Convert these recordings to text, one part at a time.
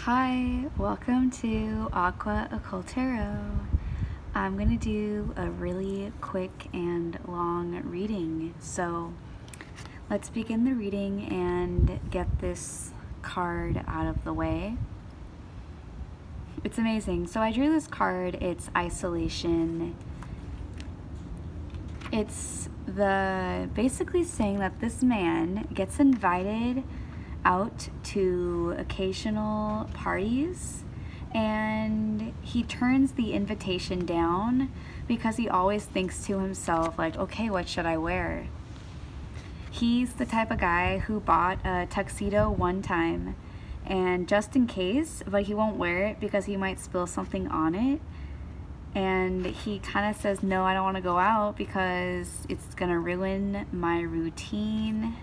Hi, welcome to Aqua Occult Tarot. I'm going to do a really quick and long reading. So let's begin the reading and get this card out of the way. It's amazing. So I drew this card. It's isolation. It's basically saying that this man gets invited out to occasional parties and he turns the invitation down because he always thinks to himself like, okay, what should I wear? He's the type of guy who bought a tuxedo one time and just in case, but he won't wear it because he might spill something on it. And he kind of says, no, I don't want to go out because it's gonna ruin my routine.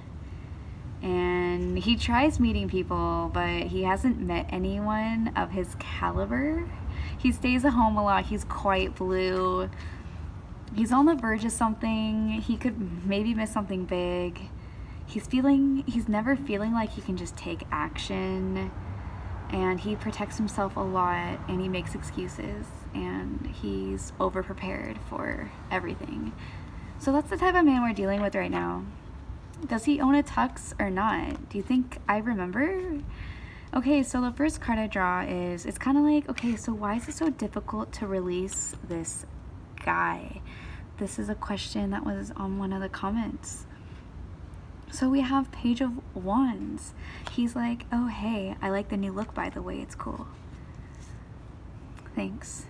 And he tries meeting people, but he hasn't met anyone of his caliber. He stays at home a lot. He's quite blue. He's on the verge of something. He could maybe miss something big. He's never feeling like he can just take action. And he protects himself a lot and he makes excuses and he's over-prepared for everything. So that's the type of man we're dealing with right now. Does he own a tux or not? Do you think I remember? Okay, so the first card I draw is, it's kind of like, okay, so why is it so difficult to release this guy? This is a question that was on one of the comments. So we have Page of Wands. He's like, oh, hey, I like the new look, by the way. It's cool. Thanks.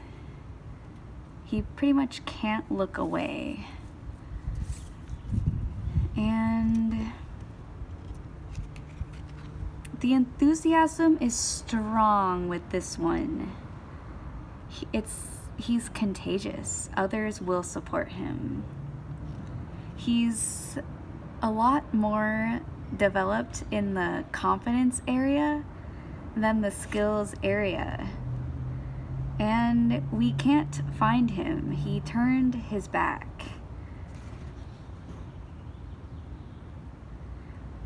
He pretty much can't look away. And the enthusiasm is strong with this one. He's contagious. Others will support him. He's a lot more developed in the confidence area than the skills area. And we can't find him. He turned his back.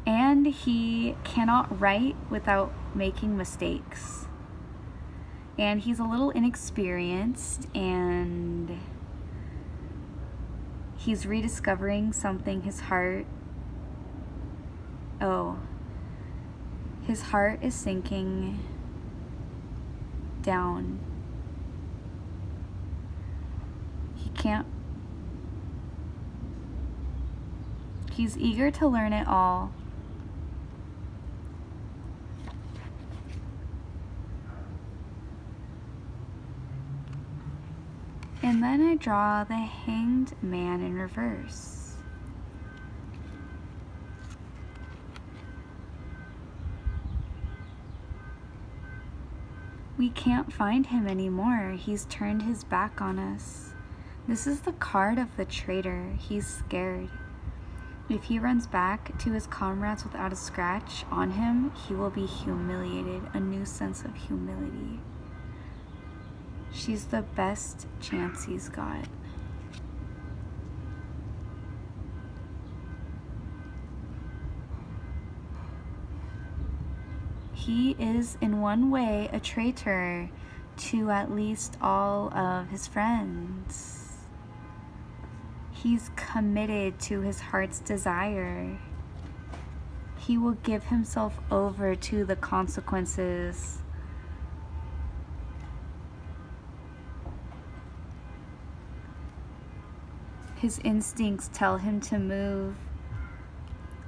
And he cannot write without making mistakes. And he's a little inexperienced and he's rediscovering something. His heart is sinking down. He's eager to learn it all. And then I draw the Hanged Man in reverse. We can't find him anymore. He's turned his back on us. This is the card of the traitor. He's scared. If he runs back to his comrades without a scratch on him, he will be humiliated. A new sense of humility. She's the best chance he's got. He is in one way a traitor to at least all of his friends. He's committed to his heart's desire. He will give himself over to the consequences. His instincts tell him to move,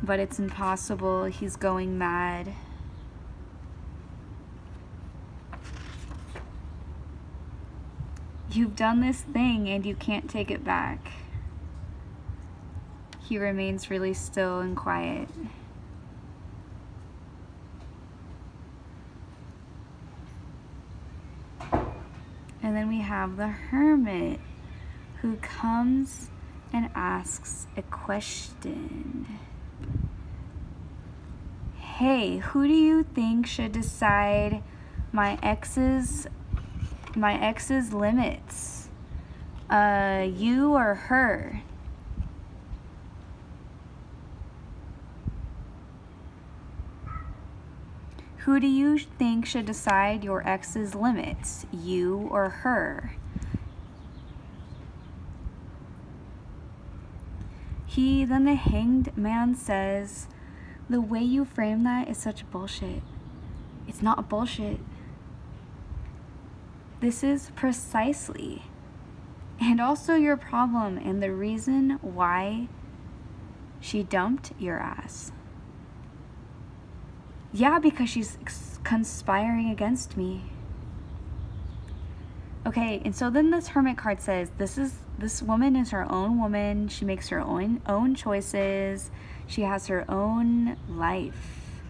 but it's impossible. He's going mad. You've done this thing and you can't take it back. He remains really still and quiet. And then we have the Hermit, who comes and asks a question. Hey, who do you think should decide my ex's limits? You or her? Who do you think should decide your ex's limits, you or her? Then the Hanged Man says, the way you frame that is such bullshit. It's not bullshit. This is precisely and also your problem and the reason why she dumped your ass. Yeah, because she's conspiring against me. Okay, and so then this Hermit card says, this woman is her own woman. She makes her own choices. She has her own life.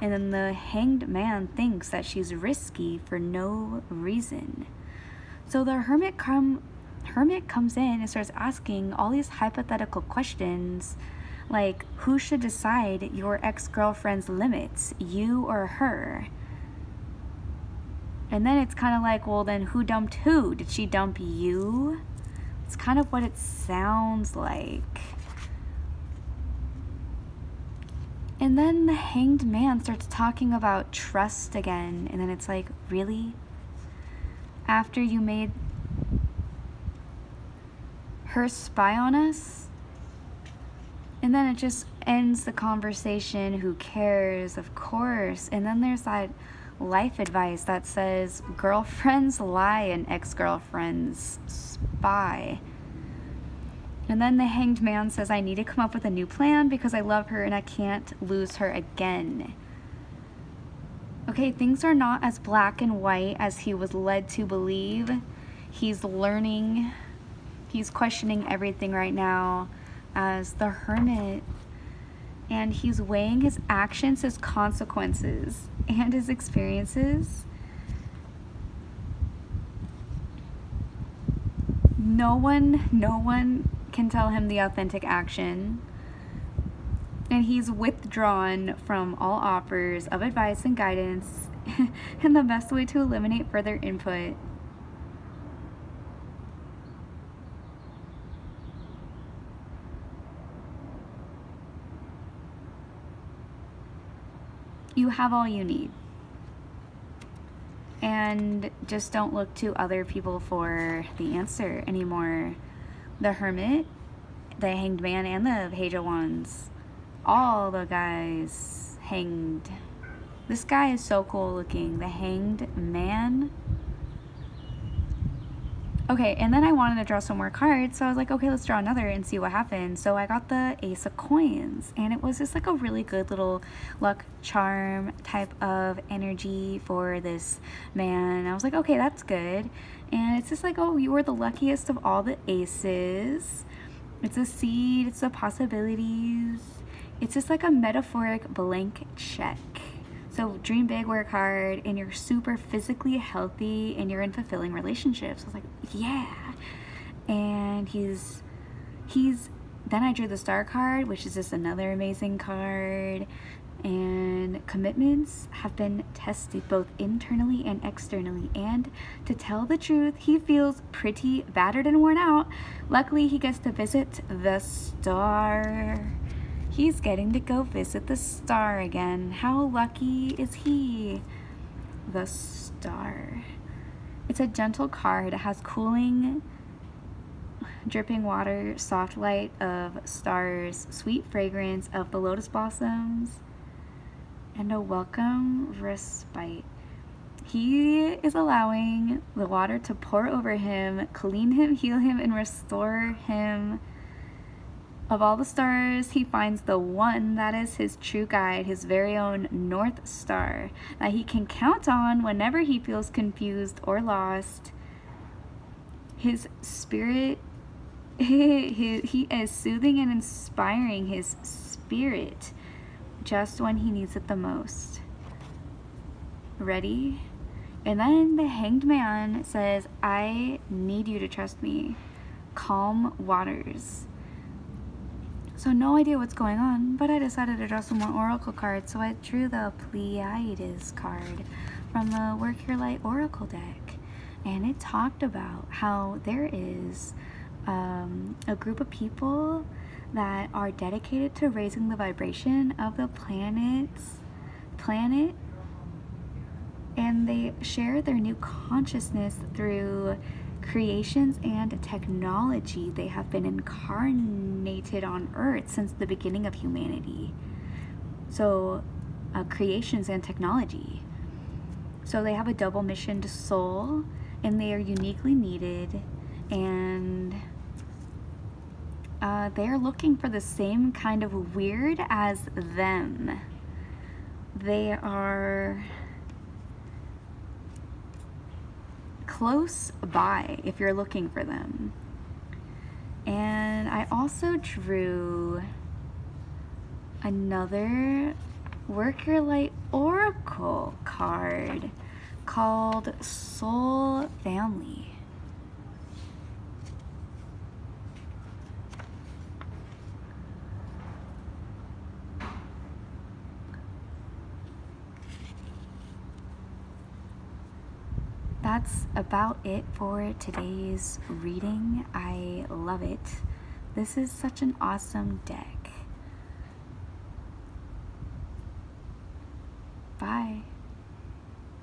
And then the Hanged Man thinks that she's risky for no reason. So the Hermit comes in and starts asking all these hypothetical questions, like, who should decide your ex-girlfriend's limits, you or her? And then it's kind of like, well, then who dumped who? Did she dump you? It's kind of what it sounds like. And then the Hanged Man starts talking about trust again. And then it's like, really? After you made her spy on us? And then it just ends the conversation. Who cares? Of course. And then there's that life advice that says, girlfriends lie and ex-girlfriends spy. And then the Hanged Man says, I need to come up with a new plan because I love her and I can't lose her again. Okay, things are not as black and white as he was led to believe. He's learning. He's questioning everything right now as the Hermit. And he's weighing his actions, his consequences, and his experiences. No one can tell him the authentic action. And he's withdrawn from all offers of advice and guidance and the best way to eliminate further input. You have all you need. And just don't look to other people for the answer anymore. The Hermit, the Hanged Man, and the Page of Wands. All the guys hanged. This guy is so cool looking. The Hanged Man. Okay, and then I wanted to draw some more cards, so I was like, okay, let's draw another and see what happens. So I got the Ace of Coins, and it was just like a really good little luck charm type of energy for this man. I was like, okay, that's good. And it's just like, oh, you were the luckiest of all the aces. It's a seed, it's the possibilities. It's just like a metaphoric blank check. So dream big, work hard, and you're super physically healthy and you're in fulfilling relationships. I was like, yeah. And then I drew the Star card, which is just another amazing card. And commitments have been tested both internally and externally. And to tell the truth, he feels pretty battered and worn out. Luckily, he gets to visit the Star. He's getting to go visit the Star again. How lucky is he? The Star. It's a gentle card. It has cooling, dripping water, soft light of stars, sweet fragrance of the lotus blossoms, and a welcome respite. He is allowing the water to pour over him, clean him, heal him, and restore him. Of all the stars, he finds the one that is his true guide, his very own North Star, that he can count on whenever he feels confused or lost. His spirit, he is soothing and inspiring his spirit just when he needs it the most. Ready? And then the Hanged Man says, I need you to trust me. Calm waters. So no idea what's going on, but I decided to draw some more oracle cards. So I drew the Pleiades card from the Work Your Light Oracle deck. And it talked about how there is a group of people that are dedicated to raising the vibration of the planet and they share their new consciousness through creations and technology. They have been incarnated on Earth since the beginning of humanity. So, creations and technology. So they have a double missioned soul, and they are uniquely needed, and they are looking for the same kind of weird as them. They are close by if you're looking for them. And I also drew another Worker Light Oracle card called Soul Family. That's about it for today's reading. I love it. This is such an awesome deck. Bye.